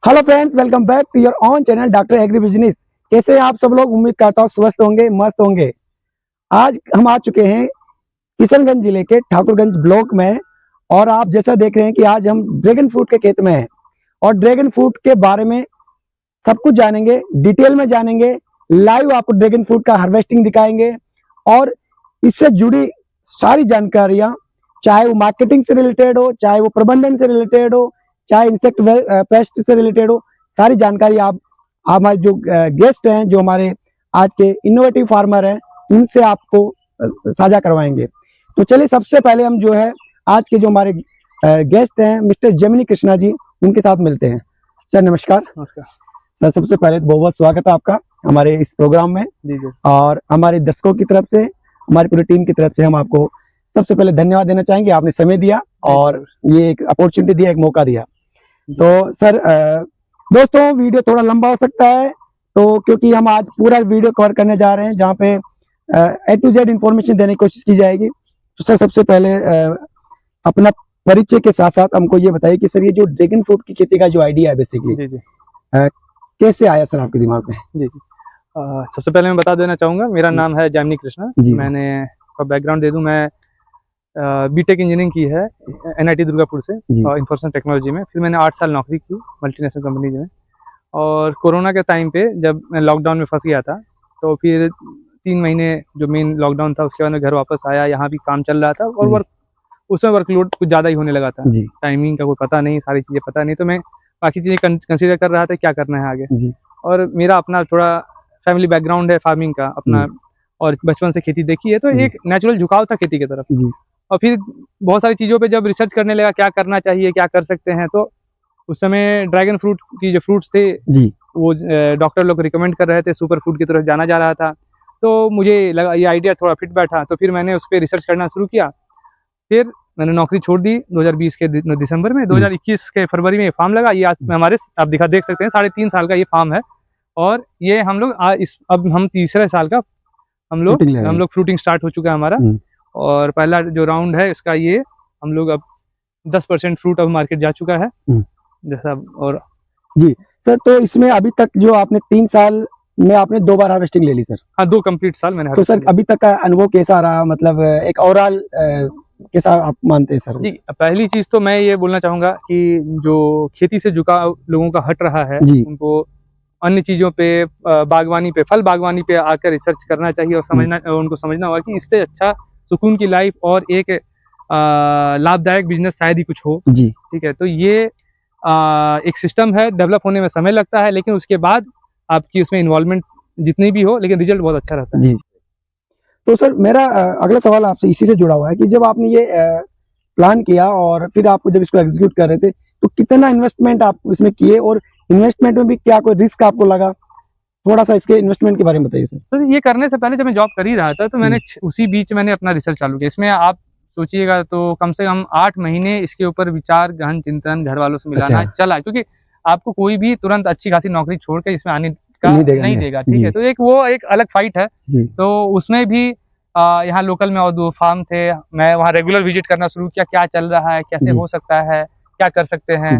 Hello friends, welcome back to your own channel doctor agri business. कैसे हैं आप सब लोग? उम्मीद करता हूँ स्वस्थ होंगे, मस्त होंगे। आज हम आ चुके हैं किशनगंज जिले के ठाकुरगंज ब्लॉक में, और आप जैसा देख रहे हैं कि आज हम ड्रैगन फ्रूट के खेत में हैं और ड्रैगन फ्रूट के बारे में सब कुछ जानेंगे, डिटेल में जानेंगे। लाइव आपको ड्रैगन फ्रूट का हार्वेस्टिंग दिखाएंगे और इससे जुड़ी सारी जानकारियां, चाहे वो मार्केटिंग से रिलेटेड हो, चाहे वो प्रबंधन से रिलेटेड हो, चाहे इंसेक्ट पेस्ट से रिलेटेड हो, सारी जानकारी आप हमारे जो गेस्ट हैं, जो हमारे आज के इनोवेटिव फार्मर हैं, उनसे आपको साझा करवाएंगे। तो चलिए, सबसे पहले हम जो है आज के जो हमारे गेस्ट हैं मिस्टर जमिनी कृष्णा जी, उनके साथ मिलते हैं। सर नमस्कार। नमस्कार सर, सबसे पहले बहुत बहुत स्वागत है आपका हमारे इस प्रोग्राम में। जी जी। और हमारे दर्शकों की तरफ से, हमारी पूरी टीम की तरफ से हम आपको सबसे पहले धन्यवाद देना चाहेंगे। आपने समय दिया और ये एक अपॉर्चुनिटी दिया, एक मौका दिया। तो सर दोस्तों, वीडियो थोड़ा लंबा हो सकता है, तो क्योंकि हम आज पूरा वीडियो कवर करने जा रहे हैं जहाँ पे A to Z इंफॉर्मेशन देने की कोशिश की जाएगी। तो सर, सबसे पहले अपना परिचय के साथ साथ हमको ये बताइए कि सर ये जो ड्रैगन फ्रूट की खेती का जो आइडिया है बेसिकली, जी जी कैसे आया सर आपके दिमाग में? जी जी। सबसे पहले मैं बता देना चाहूँगा, मेरा नाम है जमिनी कृष्णा। मैंने बैकग्राउंड दे दूँ, मैं बीटेक इंजीनियरिंग की है NIT दुर्गापुर से इंफॉर्मेशन टेक्नोलॉजी में। फिर मैंने 8 साल नौकरी की मल्टीनेशनल कंपनीज में, और कोरोना के टाइम पे जब मैं लॉकडाउन में फंस गया था, तो फिर 3 महीने जो मेन लॉकडाउन था उसके बाद मैं घर वापस आया। यहाँ भी काम चल रहा था और उसमें वर्कलोड कुछ ज़्यादा ही होने लगा था। टाइमिंग का कोई पता नहीं, सारी चीज़ें पता नहीं, तो मैं बाकी चीज़ें कंसीडर कर रहा था क्या करना है आगे। और मेरा अपना थोड़ा फैमिली बैकग्राउंड है फार्मिंग का अपना, और बचपन से खेती देखी है, तो एक नेचुरल झुकाव था खेती की तरफ। और फिर बहुत सारी चीज़ों पे जब रिसर्च करने लगा क्या करना चाहिए, क्या कर सकते हैं, तो उस समय ड्रैगन फ्रूट की जो फ्रूट्स थे वो डॉक्टर लोग रिकमेंड कर रहे थे, सुपर फूड की तरफ जाना जा रहा था। तो मुझे लगा ये आइडिया थोड़ा फिट बैठा, तो फिर मैंने उस पर रिसर्च करना शुरू किया। फिर मैंने नौकरी छोड़ दी 2020 के दिसंबर में। 2021 के फरवरी में ये फार्म लगा। ये आज में हमारे आप देख सकते हैं 3.5 साल का ये फार्म है, और ये हम लोग अब हम तीसरे साल का हम लोग फ्रूटिंग स्टार्ट हो चुका है हमारा। और पहला जो राउंड है इसका, ये हम लोग अब 10% फ्रूट अब मार्केट जा चुका है जैसा। और जी सर, तो इसमें अभी तक जो आपने 3 साल में आपने 2 बार हार्वेस्टिंग ले ली सर? हाँ, 2 कंप्लीट साल मैंने। तो सर अभी तक का अनुभव कैसा रहा, मतलब एक ओवरऑल कैसा आप मानते हैं सर? जी, पहली चीज तो मैं ये बोलना चाहूंगा कि जो खेती से झुकाव लोगों का हट रहा है, उनको अन्य चीजों पे, बागवानी पे, फल बागवानी पे आकर रिसर्च करना चाहिए और उनको समझना होगा कि इससे अच्छा सुकून की लाइफ और एक लाभदायक बिजनेस शायद ही कुछ हो। जी ठीक है। तो ये एक सिस्टम है, डेवलप होने में समय लगता है, लेकिन उसके बाद आपकी उसमें इन्वॉल्वमेंट जितनी भी हो, लेकिन रिजल्ट बहुत अच्छा रहता है। जी। तो सर मेरा अगला सवाल आपसे इसी से जुड़ा हुआ है कि जब आपने ये प्लान किया और फिर आपको जब इसको एग्जीक्यूट कर रहे थे, तो कितना इन्वेस्टमेंट आप इसमें किए, और इन्वेस्टमेंट में भी क्या कोई रिस्क आपको लगा? थोड़ा सा इसके इन्वेस्टमेंट के बारे में बताइए सर। तो ये करने से पहले जब मैं जॉब कर ही रहा था, तो मैंने उसी बीच मैंने अपना रिसर्च चालू किया। इसमें आप सोचिएगा तो कम से कम 8 महीने इसके ऊपर विचार, गहन चिंतन, घर वालों से मिलाना चला, क्योंकि आपको कोई भी तुरंत अच्छी खासी नौकरी छोड़ के इसमें आने का नहीं देगा। ठीक है। तो एक अलग फाइट है। तो उसमें भी यहाँ लोकल में और 2 फार्म थे, मैं वहाँ रेगुलर विजिट करना शुरू किया, क्या चल रहा है, कैसे हो सकता है, क्या कर सकते हैं।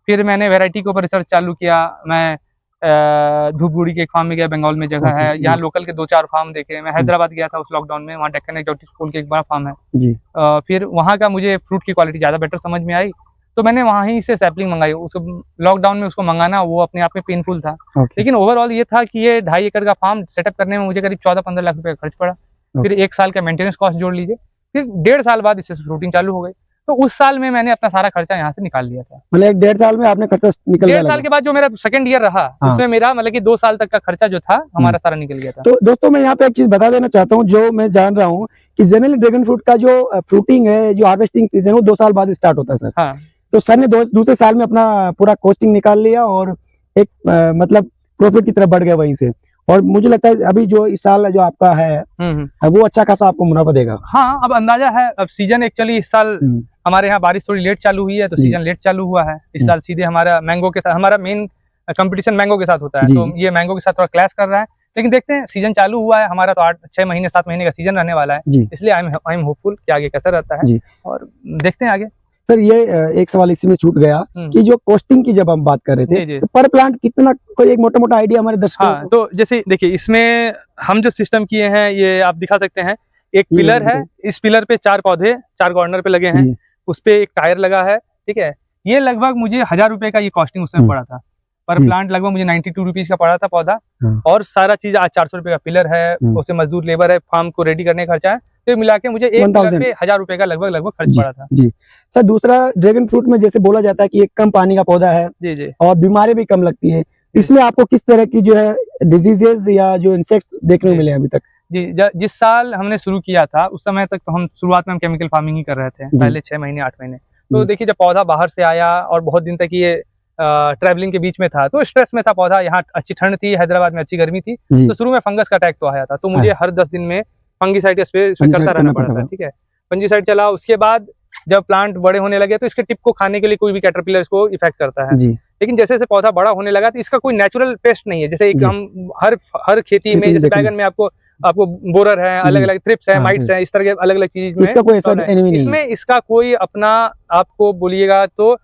फिर मैंने वैरायटी के ऊपर रिसर्च चालू किया। मैं धूपगुड़ी के एक फार्म में गया, बंगाल में जगह है। यहाँ लोकल के 2-4 फार्म देखे। मैं हैदराबाद गया था उस लॉकडाउन में, वहाँ डेक्कन एक्सोटिक फूल के एक बड़ा फार्म है। फिर वहाँ का मुझे फ्रूट की क्वालिटी ज़्यादा बेटर समझ में आई, तो मैंने वहाँ ही से सैपलिंग मंगाई। उसको लॉकडाउन में उसको मंगाना वो अपने आप में पेनफुल था, लेकिन ओवरऑल ये था कि ये 2.5 एकड़ का फार्म सेटअप करने में मुझे करीब 14-15 लाख रुपये का खर्च पड़ा। फिर 1 साल का मेंटेनेंस कॉस्ट जोड़ लीजिए, फिर 1.5 साल बाद इससे फ्रूटिंग चालू हो गई। तो उस साल में मैंने अपना सारा खर्चा यहाँ से निकाल लिया था। मतलब 1.5 साल में आपने खर्चा निकल गया? 1.5 साल के बाद जो मेरा सेकंड ईयर रहा, उसमें मेरा मतलब कि 2 साल तक का खर्चा जो था हमारा सारा निकल गया था। तो दोस्तों, मैं यहाँ पे एक चीज बता देना चाहता हूँ, जो मैं जान रहा हूँ कि जनरली ड्रैगन फ्रूट का जो फ्रूटिंग है, जो हार्वेस्टिंग सीजन, वो 2 साल बाद स्टार्ट होता है सर। हाँ। तो सर ने दूसरे साल में अपना पूरा कॉस्टिंग निकाल लिया और एक मतलब प्रॉफिट की तरफ बढ़ गया वहीं से। और मुझे लगता है अभी जो इस साल जो आपका है वो अच्छा खासा आपको मुनाफा देगा। हाँ, अब अंदाजा है। अब सीजन एक्चुअली इस साल हमारे यहाँ बारिश थोड़ी लेट चालू हुई है, तो सीजन लेट चालू हुआ है इस साल। सीधे हमारा मैंगो के साथ, हमारा मेन कंपटीशन मैंगो के साथ होता है, तो ये मैंगो के साथ थोड़ा क्लैश कर रहा है। लेकिन देखते हैं, सीजन चालू हुआ है हमारा, तो 6 महीने 7 महीने का सीजन रहने वाला है, इसलिए आई एम होपफुल कि आगे कैसा रहता है, और देखते हैं आगे। सर ये एक सवाल इसी में छूट गया कि जो कॉस्टिंग की जब हम बात कर रहे थे तो पर प्लांट कितना, कोई एक मोटा मोटा आइडिया हमारे दर्शकों हाँ, तो जैसे देखिए इसमें हम जो सिस्टम किए हैं ये आप दिखा सकते हैं। एक पिलर है, इस पिलर पे 4 पौधे 4 कॉर्नर पे लगे हैं, उस पे एक टायर लगा है, ठीक है। ये लगभग मुझे 1000 रुपए का ये कॉस्टिंग उसमें पड़ा था। पर प्लांट लगभग मुझे 92 रुपीज का पड़ा था पौधा, और सारा चीज आज 400 रुपए का पिलर है, उससे मजदूर लेबर है, फार्म को रेडी करने का खर्चा है, तो मिला के मुझे एक पिलर पे 1000 रुपए का लगभग खर्च पड़ा था। जी सर, दूसरा ड्रैगन फ्रूट में जैसे बोला जाता है कि एक कम पानी का पौधा है जी जी, और बीमारी भी कम लगती है, इसमें आपको किस तरह की जो है डिजीजेज या जो इंसेक्ट देखने को मिले अभी तक? जी, जिस साल हमने शुरू किया था उस समय तक तो हम शुरुआत में हम केमिकल फार्मिंग ही कर रहे थे, पहले 6 महीने 8 महीने। तो देखिए जब पौधा बाहर से आया और बहुत दिन तक ये ट्रैवलिंग के बीच में था, तो स्ट्रेस में था पौधा। यहाँ अच्छी ठंड थी, हैदराबाद में अच्छी गर्मी थी, तो शुरू में फंगस का अटैक तो आया था, तो मुझे हर 10 दिन में फंगीसाइड स्प्रे करता रहना पड़ा था, ठीक है। फंगीसाइड चला, उसके बाद जब प्लांट बड़े होने लगे तो इसके टिप को खाने के लिए कोई भी कैटरपिलर इसको इफेक्ट करता है, लेकिन जैसे जैसे पौधा बड़ा होने लगा तो इसका कोई नेचुरल पेस्ट नहीं है। जैसे एक हम हर खेती में, जैसे बैगन में आपको बोरर है, अलग अलग थ्रिप्स है, माइट्स है, इस तरह के अलग अलग चीज में इसका कोई ऐसा एनिमी नहीं है। इसमें इसका कोई अपना, आपको बोलिएगा तो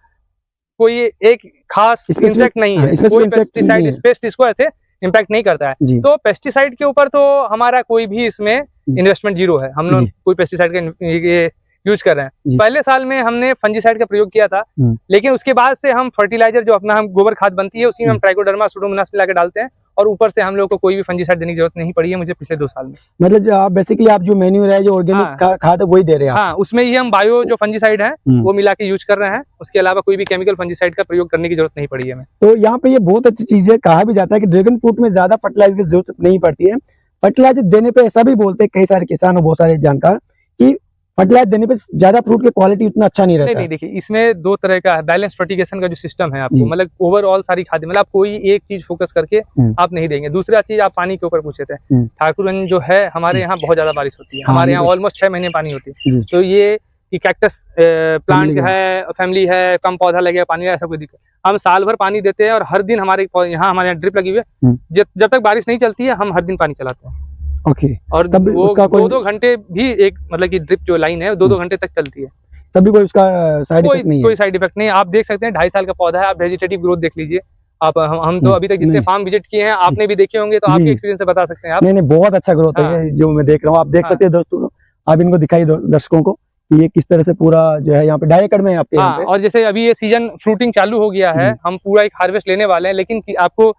कोई एक खास इंसेक्ट नहीं है, कोई पेस्टिसाइड पेस्ट इसको ऐसे इम्पैक्ट नहीं करता है। तो पेस्टिसाइड के ऊपर तो हमारा कोई भी इसमें इन्वेस्टमेंट जीरो है, हम लोग कोई पेस्टिसाइड का यूज कर रहे हैं। पहले साल में हमने फंजीसाइड का प्रयोग किया था, लेकिन उसके बाद से हम फर्टिलाइजर जो अपना हम गोबर खाद बनती है उसी में हम ट्राइकोडर्मा सुडोमोनास मिला के डालते हैं, और ऊपर से हम लोग को कोई भी फंजीसाइड देने की जरूरत नहीं पड़ी है मुझे पिछले 2 साल में। मतलब जो आप बेसिकली आप जो मेन्यूर है, जो ऑर्गेनिक खाद है वही दे रहे हैं? हाँ, उसमें ही हम बायो जो फंजीसाइड है वो मिला के यूज कर रहे हैं, उसके अलावा कोई भी केमिकल फंजीसाइड का प्रयोग करने की जरूरत नहीं पड़ी है हमें। तो यहाँ पे ये बहुत अच्छी चीज है, कहा भी जाता है कि ड्रैगन फ्रूट में ज्यादा फर्टिलाइजर की जरूरत नहीं पड़ती है। फर्टिलाइजर देने पे ऐसा भी बोलते हैं कई सारे किसान और बहुत सारे जानकार कि फर्टिलाइजर देने पे ज्यादा फ्रूट की क्वालिटी उतना अच्छा नहीं रहता। नहीं, देखिए इसमें 2 तरह का बैलेंस फर्टिगेशन का जो सिस्टम है आपको, मतलब ओवरऑल सारी खाद, मतलब आप कोई एक चीज फोकस करके आप नहीं देंगे। दूसरा चीज आप पानी के ऊपर पूछे थे, ठाकुरगंज जो है हमारे यहाँ बहुत ज्यादा बारिश होती है, हमारे यहाँ ऑलमोस्ट 6 महीने पानी होती है। तो ये कि कैक्टस प्लांट है, फैमिली है, कम पौधा लगेगा, पानी ऐसा कोई दिक्कत, हम साल भर पानी देते हैं, और हर दिन हमारे यहाँ ड्रिप लगी हुई है, जब तक बारिश नहीं चलती है हम हर दिन पानी चलाते हैं। ओके। और वो 2-2 घंटे भी एक, मतलब कि ड्रिप जो लाइन है 2-2 घंटे तक चलती है, तभी कोई उसका साइड इफेक्ट नहीं है? कोई साइड इफेक्ट नहीं। आप देख सकते हैं 2.5 साल का पौधा है, आप वेजिटेटिव ग्रोथ देख लीजिए। आप हम तो अभी तक जितने फार्म विजिट किए हैं आपने भी देखे होंगे, तो आपके एक्सपीरियंस से बता सकते हैं आप। नहीं, बहुत अच्छा ग्रोथ है जो मैं देख रहा हूँ। आप देख सकते हैं दोस्तों, आप इनको दिखाइए दर्शकों को कि ये किस तरह से पूरा जो है यहाँ पे 2.5 एकड़ में आपके यहाँ पे। और जैसे अभी ये सीजन फ्रूटिंग चालू हो गया है, हम पूरा एक हार्वेस्ट लेने वाले हैं, लेकिन आपको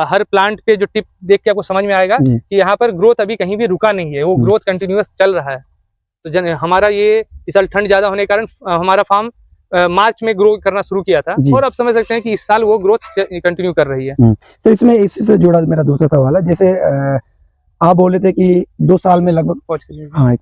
हर प्लांट पे जो टिप देख के आपको समझ में आएगा कि यहाँ पर ग्रोथ अभी कहीं भी रुका नहीं है, वो ग्रोथ कंटिन्यूअस चल रहा है। तो हमारा ये इस साल ठंड ज्यादा होने के कारण हमारा फार्म मार्च में ग्रो करना शुरू किया था, और अब समझ सकते हैं कि इस साल वो ग्रोथ कंटिन्यू कर रही है। सर इसमें इसी से जुड़ा मेरा दूसरा सवाल है, जैसे आप बोले थे कि 2 साल में लगभग, हाँ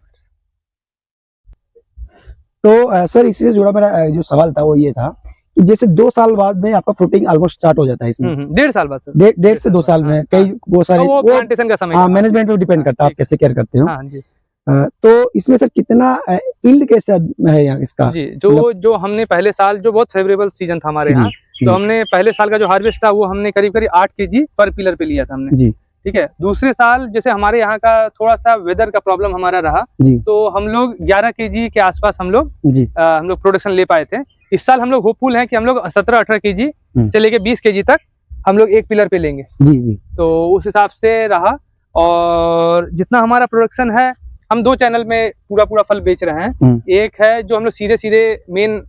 तो सर इसी से जुड़ा मेरा जो सवाल था वो ये था कि जैसे 2 साल बाद में आपका फ्रूटिंग ऑलमोस्ट स्टार्ट हो जाता है इसमें, 1.5 साल बाद, 1.5 से 2 साल में कई वो सारे वो प्लांटेशन का समय, हाँ मैनेजमेंट पे डिपेंड करता है आप कैसे केयर करते हो। तो इसमें सर कितना यील्ड कैसे है यहाँ इसका? जी, जो हमने पहले साल, जो बहुत फेवरेबल सीजन था हमारे यहाँ, तो हमने पहले साल का जो हार्वेस्ट था वो हमने करीब 8 kg पर पिलर पे लिया था हमने जी, ठीक है। दूसरे साल जैसे हमारे यहाँ का थोड़ा सा वेदर का प्रॉब्लम हमारा रहा, तो हम लोग 11 kg के आसपास हम लोग प्रोडक्शन ले पाए थे। इस साल हम लोग होपफुल हैं कि हम लोग 17-18 kg से लेके 20 kg तक हम लोग एक पिलर पे लेंगे जी। तो उस हिसाब से रहा, और जितना हमारा प्रोडक्शन है हम 2 चैनल में पूरा फल बेच रहे हैं। एक है जो हम लोग सीधे मेन,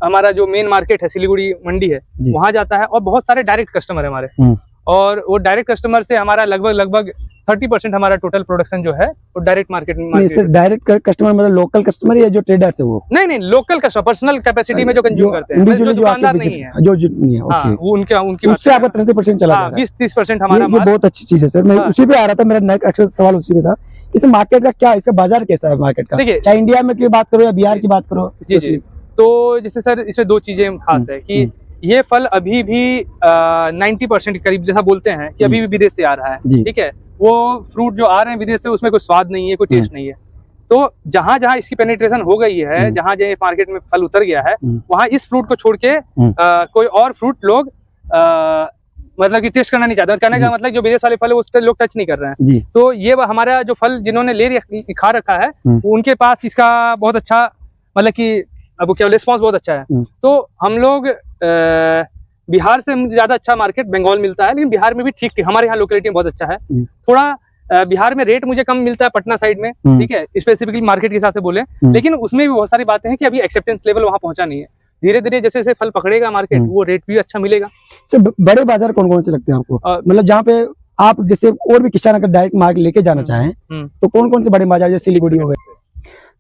हमारा जो मेन मार्केट है सिलीगुड़ी मंडी है, वहां जाता है, और बहुत सारे डायरेक्ट कस्टमर है हमारे, और वो डायरेक्ट कस्टमर से हमारा लगभग 30% हमारा टोटल प्रोडक्शन जो है वो डायरेक्ट मार्केट में। डायरेक्ट कस्टमर मतलब लोकल कस्टमर या जो ट्रेडर्स है वो? नहीं, लोकल कस्टमर, पर्सनल कैपेसिटी में जो कंज्यूम करते हैं, जो दुकानदार नहीं है, जो नहीं है, वो उनकी उससे आपका 30% चला जाता है। 20-30% हमारा। ये बहुत अच्छी चीज है सर, मैं उसी पे आ रहा था, मेरा नेक्स्ट सवाल उसी पे था। इस मार्केट का क्या, इसका बाजार कैसा है मार्केट का? देखिए, चाहे इंडिया में की बात करो या बिहार की बात करो। जी, तो जैसे सर इसमें 2 चीजें खास है कि ये फल अभी भी 90% के करीब, जैसा बोलते हैं कि अभी भी विदेश से आ रहा है, ठीक है। वो फ्रूट जो आ रहे हैं विदेश से, उसमें कोई स्वाद नहीं है, कोई टेस्ट नहीं है। तो जहां जहां इसकी पेनिट्रेशन हो गई है, जहां जहां मार्केट में फल उतर गया है, वहां इस फ्रूट को छोड़ के कोई और फ्रूट लोग मतलब कि टेस्ट करना नहीं चाहते। कहने का मतलब जो विदेश वाले फल है उस पर लोग टच नहीं कर रहे हैं। तो ये हमारा जो फल जिन्होंने खा रखा है, उनके पास इसका बहुत अच्छा, मतलब कि अब क्या रिस्पॉन्स बहुत अच्छा है। तो हम लोग बिहार से मुझे ज्यादा अच्छा मार्केट बंगाल मिलता है, लेकिन बिहार में भी ठीक ठीक हमारे यहाँ लोकेलिटी में बहुत अच्छा है। थोड़ा बिहार में रेट मुझे कम मिलता है पटना साइड में, ठीक है, स्पेसिफिकली मार्केट के हिसाब से बोले, लेकिन उसमें भी बहुत सारी बातें हैं कि अभी एक्सेप्टेंस लेवल वहाँ पहुंचा नहीं है। धीरे धीरे जैसे जैसे फल पकड़ेगा मार्केट, वो रेट भी अच्छा मिलेगा। सर बड़े बाजार कौन कौन से लगते हैं आपको, मतलब जहाँ पे आप जैसे और भी किसान अगर डायरेक्ट मार्केट लेके जाना चाहें तो कौन कौन से बड़े बाजार जैसे सिलीगुड़ी हो गए?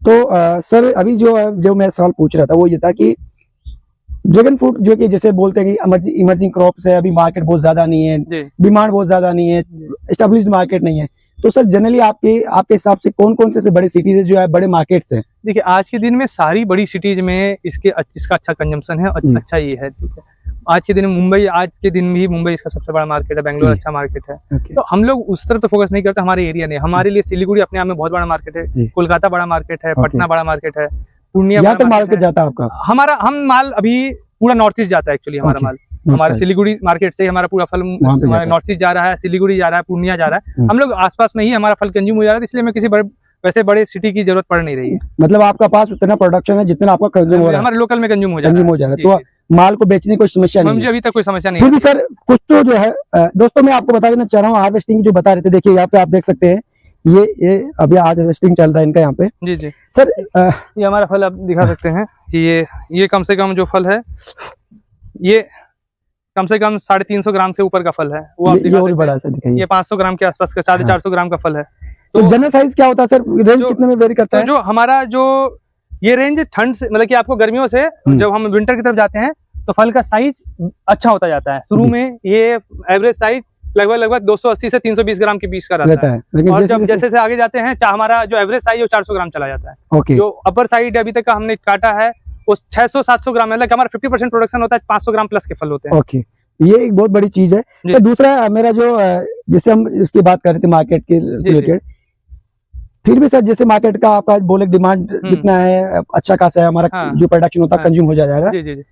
तो सर अभी जो मैं सवाल पूछ रहा था वो ये था कि ड्रैगन फ्रूट जो कि जैसे बोलते हैं कि इमर्जिंग क्रॉप्स है, अभी मार्केट बहुत ज्यादा नहीं है, डिमांड बहुत ज्यादा नहीं है, एस्टेब्लिश्ड मार्केट नहीं है, तो सर जनरली आपके हिसाब से कौन कौन से बड़े सिटीज जो है बड़े मार्केट्स हैं? देखिए आज के दिन में सारी बड़ी सिटीज में इसका अच्छा कंजम्पशन है, अच्छा ये है, ठीक है। आज के दिन मुंबई, आज के दिन भी मुंबई इसका सबसे बड़ा मार्केट है, बेंगलोर अच्छा मार्केट है। तो हम लोग उस तरफ तो फोकस नहीं करते, हमारे एरिया ने, हमारे लिए सिलीगुड़ी अपने आप में बहुत बड़ा मार्केट है, कोलकाता बड़ा मार्केट है, पटना बड़ा मार्केट है, पूर्णिया तो मार्केट जाता है आपका? हम माल अभी पूरा नॉर्थ ईस्ट जाता है एक्चुअली, हमारा माल हमारे सिलीगुड़ी मार्केट से हमारा पूरा फल नॉर्थ ईस्ट जा रहा है, सिलीगुड़ी जा रहा है, पूर्णिया जा रहा है। हम लोग आसपास में ही हमारा फल कंज्यूम हो जा रहा है, इसलिए हमें किसी वैसे बड़े सिटी की जरूरत पड़ नहीं रही है। मतलब आपका पास उतना प्रोडक्शन है जितना आपका कंज्यूम हो रहा है, हमारे लोकल में कंज्यूम हो जा रहा है, तो माल को बेचने की कोई समस्या नहीं, मुझे अभी तक कोई समस्या नहीं। फिर भी सर कुछ तो जो है दोस्तों मैं आपको बता देना चाह रहा हूँ, हार्वेस्टिंग जो बता रहे थे, देखिए यहाँ पे आप देख सकते हैं, ये अभी आज हार्वेस्टिंग चल रहा है इनका यहाँ पे। जी जी सर ये हमारा फल आप दिखा सकते हैं कि ये कम से कम जो फल है ये कम से कम 350 ग्राम से ऊपर का फल है, वो आप दिखा सकते हैं। ये 500 ग्राम के आसपास का 450 ग्राम का फल है। तो जनरल साइज क्या होता है सर, रेंज कितने में वेरी करता है? जो हमारा ये रेंज ठंड से, मतलब कि आपको गर्मियों से जब हम विंटर की तरफ जाते हैं तो फल का साइज अच्छा होता जाता है। शुरू में ये एवरेज साइज लगभग 280 से 320 ग्राम के बीच का रहता है, और जब जैसे आगे जाते हैं हमारा जो एवरेज साइज है 400 ग्राम चला जाता है। जो अपर साइड अभी तक का हमने काटा है वो 600-700 ग्राम, मतलब हमारा 50% प्रोडक्शन होता है, 500 ग्राम प्लस के फल होते हैं। ओके, ये एक बहुत बड़ी चीज है। सर दूसरा मेरा जो जैसे हम इसकी बात कर रहे थे मार्केट के रिलेटेड, फिर भी सर जैसे मार्केट का आपका बोले डिमांड जितना है अच्छा खासा है, हमारा जो प्रोडक्शन होता है कंज्यूम हो जा रहा है,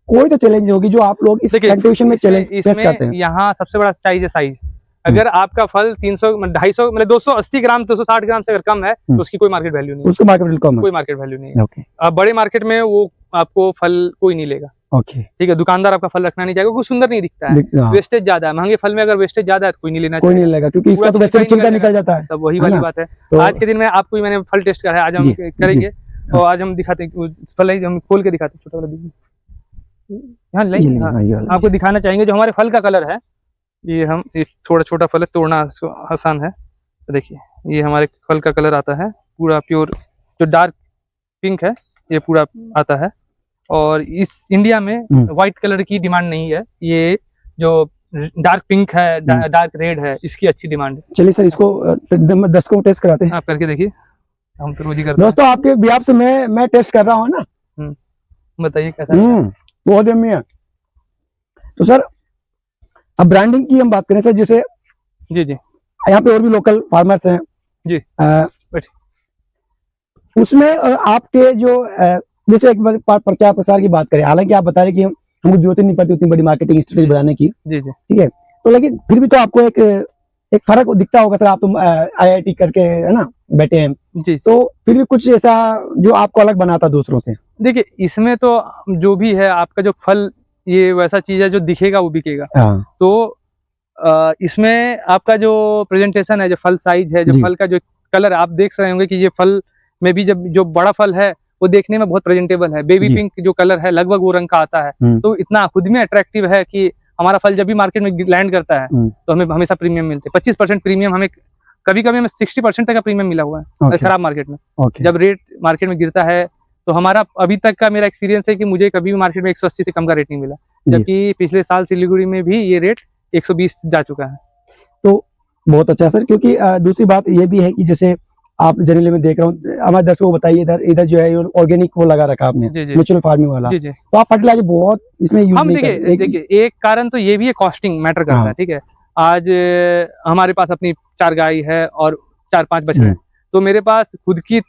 कोई तो चैलेंज होगी जो आप लोग इस कंडीशन में चैलेंज फेस करते हैं? यहाँ सबसे बड़ा साइज है साइज। अगर आपका फल 300 250 मतलब 280 ग्राम 260 ग्राम से अगर कम है तो उसकी कोई मार्केट वैल्यू नहीं है, उसको मार्केट वैल्यू कम है, कोई मार्केट वैल्यू नहीं है। अब बड़े मार्केट में वो आपको फल कोई नहीं लेगा, ठीक है, दुकानदार आपका फल रखना नहीं चाहेगा, कुछ सुंदर नहीं दिखता है, वेस्टेज ज्यादा है, महंगे फल में अगर वेस्टेज ज्यादा है तो कोई नहीं लेना, कोई नहीं लेगा, क्योंकि इसका तो वैसे छिलका निकल जाता है। तब वही वाली बात है। आज के दिन में आपको मैंने फल टेस्ट करा है, आज हम करेंगे, और आज हम दिखाते हैं फल, हम खोल के दिखाते हैं, छोटा वाला यहाँ आपको दिखाना चाहेंगे जो हमारे फल का कलर है। ये हम एक थोड़ा छोटा फल है, तोड़ना इसको आसान है। तो देखिए ये हमारे फल का कलर आता है पूरा प्योर, जो डार्क पिंक है ये पूरा आता है, और इस इंडिया में व्हाइट कलर की डिमांड नहीं है, ये जो डार्क पिंक है, डार्क रेड है, इसकी अच्छी डिमांड है। चलिए सर इसको 10 को टेस्ट कराते हैं, आप करके देखिए, हम तो रोज ही करते हैं। दोस्तों आपके बिहाफ से मैं टेस्ट कर रहा हूँ ना, बताइए कैसा? बहुत यम्मी है। तो सर अब ब्रांडिंग की हम बात करें सर, जैसे जी यहाँ पे और भी लोकल फार्मर्स हैं जी, उसमें आपके जो जैसे एक प्रचार प्रसार की बात करें, हालांकि आप बता रहे कि हमको जरूरत नहीं पड़ती उतनी बड़ी मार्केटिंग स्ट्रेटेजी बनाने की, जी ठीक है, तो लेकिन फिर भी तो आपको एक फर्क दिखता होगा सर, आप तो IIT करके है ना बैठे हैं जी, तो फिर भी कुछ ऐसा जो आपको अलग बनाता दूसरों से? देखिए इसमें तो जो भी है आपका जो फल, ये वैसा चीज है जो दिखेगा वो बिकेगा। तो इसमें आपका जो प्रेजेंटेशन है, जो फल साइज है, जो फल का जो कलर है, आप देख रहे होंगे कि ये फल में भी जब जो बड़ा फल है वो देखने में बहुत प्रेजेंटेबल है, बेबी पिंक जो कलर है लगभग वो रंग का आता है, तो इतना खुद में अट्रैक्टिव है कि हमारा फल जब भी मार्केट में लैंड करता है तो हमें हमेशा प्रीमियम मिलते हैं। 25% प्रीमियम, हमें कभी कभी हमें 60% तक का प्रीमियम मिला हुआ है खराब मार्केट में। जब रेट मार्केट में गिरता है तो हमारा अभी तक का मेरा एक्सपीरियंस है कि मुझे कभी भी मार्केट में 180 से कम का रेट नहीं मिला, जबकि पिछले साल सिलीगुड़ी में भी ये रेट 120 जा चुका है। तो बहुत अच्छा सर, क्योंकि दूसरी बात ये भी है कि जैसे आप जनरली में देख रहा हूँ, हमारे दर्शकों को बताइए, इधर जो है ऑर्गेनिक वो लगा रखा आपने, नेचुरल फार्मिंग वाला, तो आप फर्टिलाइजर बहुत इसमें यूज हम देखिए एक कारण तो ये भी है, कॉस्टिंग मैटर करता है, ठीक है। आज हमारे पास अपनी 4 गाय है और 4-5 बछड़े, तो मेरे पास खुद की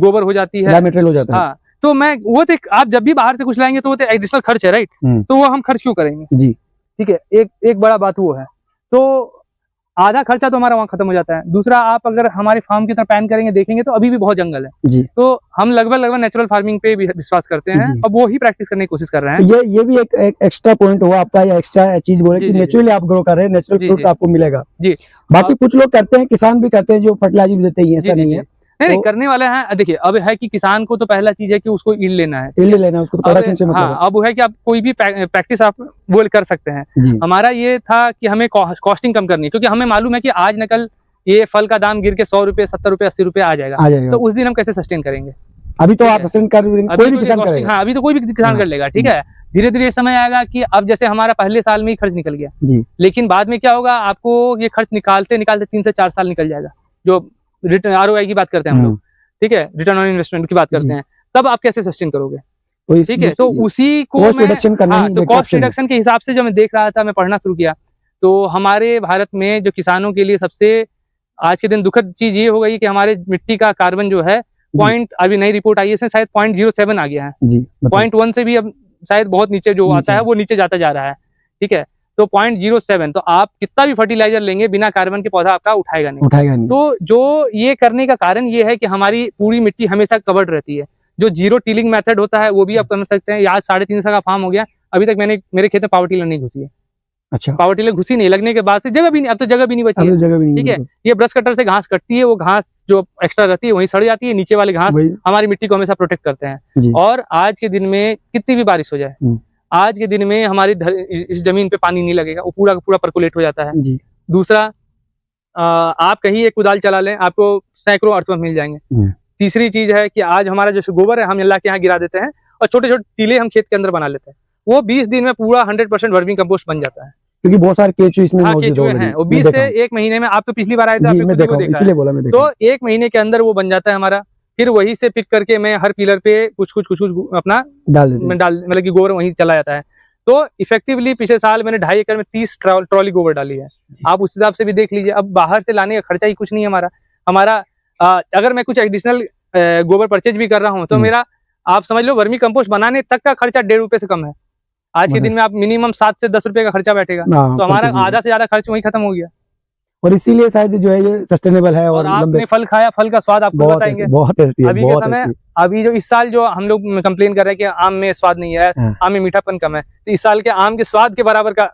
गोबर हो जाती है, मटेरियल हो जाता है। हाँ, तो मैं वो तो आप जब भी बाहर से कुछ लाएंगे तो वो तो एडिशनल खर्च है, राइट, तो वो हम खर्च क्यों करेंगे जी, ठीक है। एक बड़ा बात वो है। तो आधा खर्चा तो हमारा वहाँ खत्म हो जाता है। दूसरा, आप अगर हमारे फार्म की तरफ पैन करेंगे, देखेंगे तो अभी भी बहुत जंगल है जी। तो हम लगभग नेचुरल फार्मिंग पे भी विश्वास करते हैं और वो ही प्रैक्टिस करने की कोशिश कर रहे हैं। तो ये भी एक एक्स्ट्रा पॉइंट हुआ आपका, या एक्स्ट्रा चीज बोले कि नेचुरली आप ग्रो कर रहे हैं, नेचुरल फ्रूट आपको मिलेगा जी। बाकी कुछ लोग करते हैं, किसान भी करते हैं जो फर्टिलाइजर भी देते हैं, ऐसा नहीं है। नहीं, करने वाले हैं। देखिए, अब है कि किसान को तो पहला चीज है कि उसको ईल्ड लेना है, उसको प्रोडक्शन से मतलब। हाँ, अब वो है कि आप कोई भी प्रैक्टिस आप वो कर सकते हैं। हमारा ये था कि हमें कॉस्टिंग कम करनी है, क्योंकि हमें मालूम है कि आज न कल ये फल का दाम गिर के 100 रुपए, 70 रुपए, 80 रुपए आ जाएगा, तो उस दिन हम कैसे सस्टेन करेंगे? अभी तो आप सस्टेन कर, कोई भी किसान करेगा। हाँ, अभी तो कोई भी किसान कर लेगा, ठीक है। धीरे धीरे समय आएगा कि अब जैसे हमारा पहले साल में ही खर्च निकल गया, लेकिन बाद में क्या होगा, आपको ये खर्च निकालते निकालते 3 से 4 साल निकल जाएगा। जो रिटर्न ROI की बात करते हैं हम लोग, ठीक है, रिटर्न ऑन इन्वेस्टमेंट की बात करते हैं, तब आप कैसे सस्टेन करोगे? ठीक है, तो उसी को कॉस्ट रिडक्शन करना, तो कॉस्ट रिडक्शन के हिसाब से जब मैं देख रहा था, मैं पढ़ना शुरू किया, तो हमारे भारत में जो किसानों के लिए सबसे आज के दिन दुखद चीज ये हो गई कि हमारे मिट्टी का कार्बन जो है अभी नई रिपोर्ट आई है, इसमें शायद 0.07 आ गया है जी, 0.1 से भी अब शायद बहुत नीचे जो आता है वो नीचे जाता जा रहा है, ठीक है। तो 0.07, तो आप कितना भी फर्टिलाइजर लेंगे, बिना कार्बन के पौधा आपका उठाएगा नहीं। तो जो ये करने का कारण ये है कि हमारी पूरी मिट्टी हमेशा कवर्ड रहती है। जो जीरो टिलिंग मेथड होता है वो भी आप कर सकते हैं। आज 3.5 साल का फार्म हो गया, अभी तक मेरे खेत में पावर टिलर नहीं घुसी है। अच्छा, पावर टिलर घुसी नहीं, लगने के बाद से जगह भी नहीं, अब तो जगह भी नहीं बची है, ठीक है। ये ब्रश कटर से घास कटती है, वो घास जो एक्स्ट्रा रहती है वहीं सड़ जाती है, नीचे वाले घास हमारी मिट्टी को हमेशा प्रोटेक्ट करते हैं। और आज के दिन में कितनी भी बारिश हो जाए, आज के दिन में हमारी इस जमीन पे पानी नहीं लगेगा, वो पूरा पूरा परकुलेट हो जाता है। दूसरा, आप कहीं एक कुदाल चला लें, आपको सैकड़ों अर्थवर्म मिल जाएंगे। तीसरी चीज है कि आज हमारा जो गोबर है हम अल्लाह के यहाँ गिरा देते हैं, और छोटे छोटे टीले हम खेत के अंदर बना लेते हैं, वो 20 दिन में पूरा 100% वर्मी कंपोस्ट बन जाता है, क्योंकि बहुत सारे केचुए इसमें मौजूद हैं। और 20 से 1 महीने में, आप तो पिछली बार आए थे, आपने देखा, इसलिए बोला मैं, तो 1 महीने के अंदर वो बन जाता है हमारा। फिर वही से पिक करके मैं हर पिलर पे कुछ अपना डाल मतलब कि गोबर वहीं चला जाता है। तो इफेक्टिवली पिछले साल मैंने 2.5 एकड़ में 30 ट्रॉली गोबर डाली है। आप उस हिसाब से भी देख लीजिए, अब बाहर से लाने का खर्चा ही कुछ नहीं है हमारा। अगर मैं कुछ एडिशनल गोबर परचेज भी कर रहा हूँ तो मेरा, आप समझ लो, वर्मी कंपोस्ट बनाने तक का खर्चा 1.5 रुपए से कम है। आज के दिन में आप मिनिमम 7 से 10 रुपए का खर्चा बैठेगा, तो हमारा आधा से ज्यादा खर्च वहीं खत्म हो गया। और इसीलिए शायद जो है ये सस्टेनेबल है। और आपने फल खाया, फल का स्वाद आपको बताएंगे, बहुत टेस्टी है अभी के समय। अभी जो इस साल जो हम लोग कंप्लेन कर रहे हैं कि आम में स्वाद नहीं है, आम में मीठापन कम है, तो इस साल के आम के स्वाद के बराबर का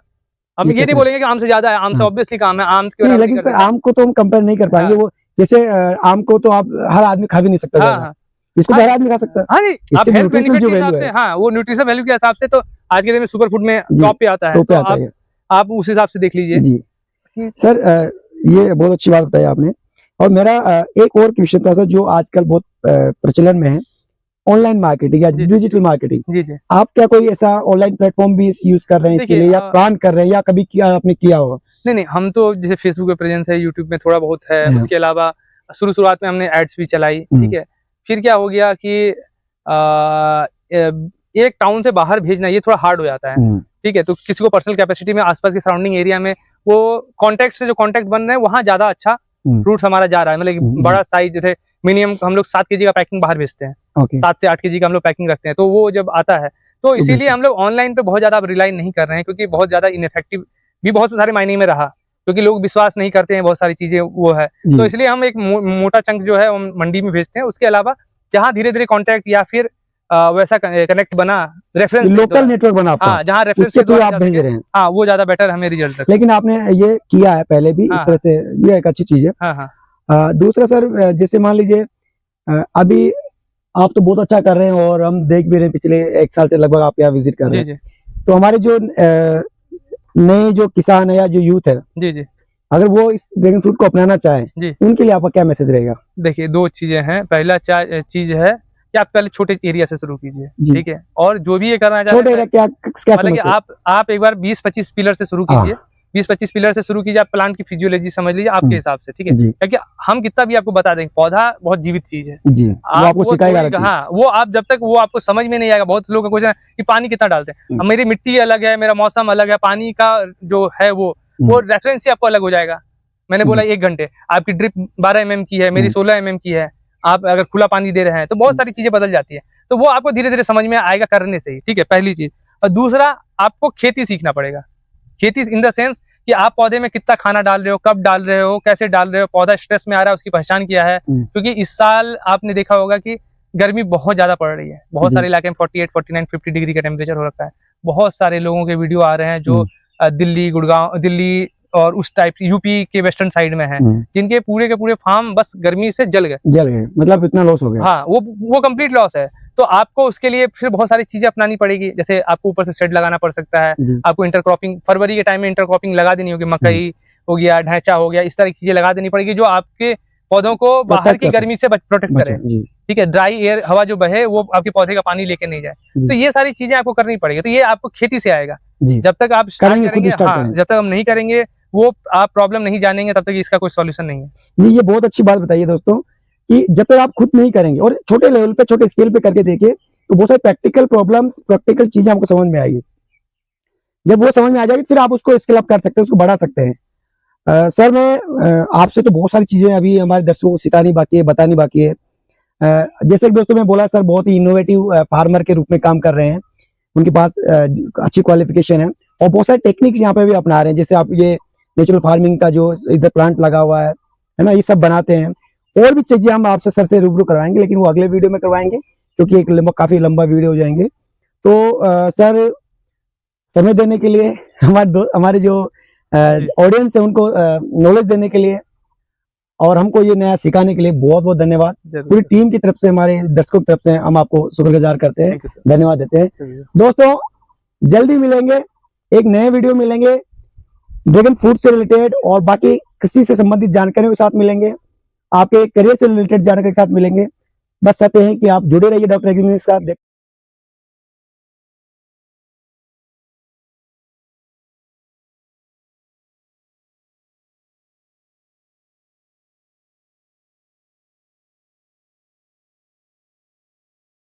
हम ये नहीं बोलेंगे कि आम से ज्यादा है, आम से ऑब्वियसली कम है, आम के बराबर। लेकिन आम को तो हम कंपेयर नहीं कर पाएंगे, वो जैसे आम को तो आप हर आदमी खा भी नहीं सकता, इसको हर आदमी खा सकता है। हाँ जी, आप हेल्थ बेनिफिट के हिसाब से, हाँ, वो न्यूट्रिशन वैल्यू के हिसाब से तो आज के दिन में सुपर फूड में टॉप पे आता है, तो आप उस हिसाब से देख लीजिए जी। सर, ये बहुत अच्छी बात बताई आपने। और मेरा एक और क्वेश्चन था सर, जो आजकल बहुत प्रचलन में है, ऑनलाइन मार्केटिंग या डिजिटल मार्केटिंग। जी। आप क्या कोई ऐसा ऑनलाइन प्लेटफॉर्म भी यूज कर रहे हैं इसके लिए, या प्लान कर रहे हैं, या कभी किया आपने किया होगा? नहीं, हम तो जैसे फेसबुक पे प्रेजेंस है, यूट्यूब में थोड़ा बहुत है, उसके अलावा शुरुआत में हमने एड्स भी चलाई, ठीक है। फिर क्या हो गया कि एक टाउन से बाहर भेजना ये थोड़ा हार्ड हो जाता है, ठीक है। तो किसी को पर्सनल कैपेसिटी में आसपास के सराउंडिंग एरिया में वो कॉन्टेक्ट से जो कॉन्टेक्ट बन रहे हैं, वहाँ ज्यादा अच्छा फ्रूट्स हमारा जा रहा है। मतलब बड़ा साइज, जैसे मिनिमम हम लोग 7 kg का पैकिंग बाहर भेजते हैं, 7 से 8 kg का हम लोग पैकिंग रखते हैं, तो वो जब आता है, तो इसीलिए हम लोग ऑनलाइन पे बहुत ज्यादा रिलाई नहीं कर रहे हैं, क्योंकि बहुत ज्यादा इनइफेक्टिव भी बहुत सारे मायने में रहा, क्योंकि लोग विश्वास नहीं करते हैं, बहुत सारी चीजें वो है। तो इसलिए हम एक मोटा चंक जो है मंडी में भेजते हैं। उसके अलावा जहाँ धीरे धीरे कॉन्टेक्ट या फिर वैसा कनेक्ट बना, रेफरेंस लोकल नेटवर्क बना, हाँ, जहाँ रेफरेंस के थ्रू आप भेज रहे हैं, हाँ, वो ज्यादा बेटर हमें रिजल्ट। लेकिन आपने ये किया है पहले भी, इस तरह से, ये एक अच्छी चीज है। हाँ। दूसरा सर, जैसे मान लीजिए अभी आप तो बहुत अच्छा कर रहे हैं, और हम देख भी रहे हैं पिछले 1 साल से लगभग आप यहाँ विजिट कर रहे हैं, तो हमारे जो नए जो किसान है या जो यूथ है, जी, अगर वो इस ड्रैगन फ्रूट को अपनाना चाहे, उनके लिए आपका क्या मैसेज रहेगा? देखिए, 2 चीजें हैं। पहला चीज है कि आप पहले छोटे एरिया से शुरू कीजिए, ठीक है। और जो भी ये करना चाहते हैं, मतलब कि आप एक बार 20-25 पिलर से शुरू कीजिए, 20-25 पिलर से शुरू कीजिए। आप प्लांट की फिजियोलॉजी समझ लीजिए आपके हिसाब से, ठीक है। क्योंकि हम कितना भी आपको बता देंगे, पौधा बहुत जीवित चीज है, आपको सिखाएगा। हाँ, वो आप जब तक वो आपको समझ में नहीं आएगा। बहुत लोग क्वेश्चन कि पानी कितना डालते हैं, मेरी मिट्टी अलग है, मेरा मौसम अलग है, पानी का जो है वो रेफरेंस ही आपको अलग हो जाएगा। मैंने बोला 1 घंटे, आपकी ड्रिप 12 mm की है, मेरी 16 mm की है, आप अगर खुला पानी दे रहे हैं, तो बहुत सारी चीजें बदल जाती है। तो वो आपको धीरे धीरे समझ में आएगा करने से ही, ठीक है, पहली चीज। और दूसरा, आपको खेती सीखना पड़ेगा। खेती इन द सेंस कि आप पौधे में कितना खाना डाल रहे हो, कब डाल रहे हो, कैसे डाल रहे हो, पौधा स्ट्रेस में आ रहा है उसकी पहचान किया है। क्योंकि इस साल आपने देखा होगा कि गर्मी बहुत ज्यादा पड़ रही है, बहुत सारे इलाके में 48, 49, 50 डिग्री का टेम्परेचर हो रखा है। बहुत सारे लोगों के वीडियो आ रहे हैं जो दिल्ली, गुड़गांव, दिल्ली और उस टाइप यूपी के वेस्टर्न साइड में है, जिनके पूरे के पूरे फार्म बस गर्मी से जल गए, मतलब इतना लॉस हो गया। हाँ, वो कंप्लीट लॉस है। तो आपको उसके लिए फिर बहुत सारी चीजें अपनानी पड़ेगी, जैसे आपको ऊपर से शेड लगाना पड़ सकता है, आपको इंटरक्रॉपिंग, फरवरी के टाइम में इंटरक्रॉपिंग लगा देनी होगी, मकई हो गया, ढैंचा हो गया, इस तरह की चीजें लगा देनी पड़ेगी जो आपके पौधों को बाहर की गर्मी से प्रोटेक्ट करे। ठीक है, ड्राई एयर, हवा जो बहे वो आपके पौधे का पानी लेके नहीं जाए। तो ये सारी चीजें आपको करनी पड़ेगी। तो ये आपको खेती से आएगा। जब तक आप स्टार्ट करेंगे, हाँ, जब तक हम नहीं करेंगे, वो आप प्रॉब्लम नहीं जानेंगे, तब तक इसका कोई सॉल्यूशन नहीं है। जी, ये बहुत अच्छी बात बताइए दोस्तों कि जब तक आप खुद नहीं करेंगे और छोटे लेवल पे, छोटे स्केल पे करके देखिए, तो बहुत सारे प्रैक्टिकल प्रॉब्लम्स, प्रैक्टिकल चीजें आपको समझ में आएगी। जब वो समझ में आ जाएगी फिर आप उसको स्केल अप कर सकते हैं, उसको बढ़ा सकते हैं। सर, मैं आपसे तो बहुत सारी चीजें अभी हमारे दर्शकों को सिखानी बाकी है, बतानी बाकी है। जैसे कि दोस्तों मैं बोला, सर बहुत ही इनोवेटिव फार्मर के रूप में काम कर रहे हैं, उनके पास अच्छी क्वालिफिकेशन है और बहुत सारे टेक्निक्स यहाँ पे भी अपना रहे हैं। जैसे आप ये नेचुरल फार्मिंग का जो इधर प्लांट लगा हुआ है ना, ये सब बनाते हैं। और भी चीजें हम आपसे सर से रूबरू करवाएंगे, लेकिन वो अगले वीडियो में करवाएंगे क्योंकि एक काफी लंबा वीडियो हो जाएंगे। तो सर, समय देने के लिए, हमारे जो ऑडियंस है उनको नॉलेज देने के लिए और हमको ये नया सिखाने के लिए बहुत बहुत धन्यवाद। पूरी टीम की तरफ से, हमारे दर्शकों की तरफ से हम आपको शुक्रगुजार करते हैं, धन्यवाद देते हैं। दोस्तों, जल्दी मिलेंगे, एक नए वीडियो मिलेंगे, ड्रैगन फ्रूट से रिलेटेड और बाकी कृषि से संबंधित जानकारियों के साथ मिलेंगे, आपके करियर से रिलेटेड जानकारी के साथ मिलेंगे। बस चाहते हैं कि आप जुड़े रहिए डॉक्टर एग्री बिजनेस के साथ।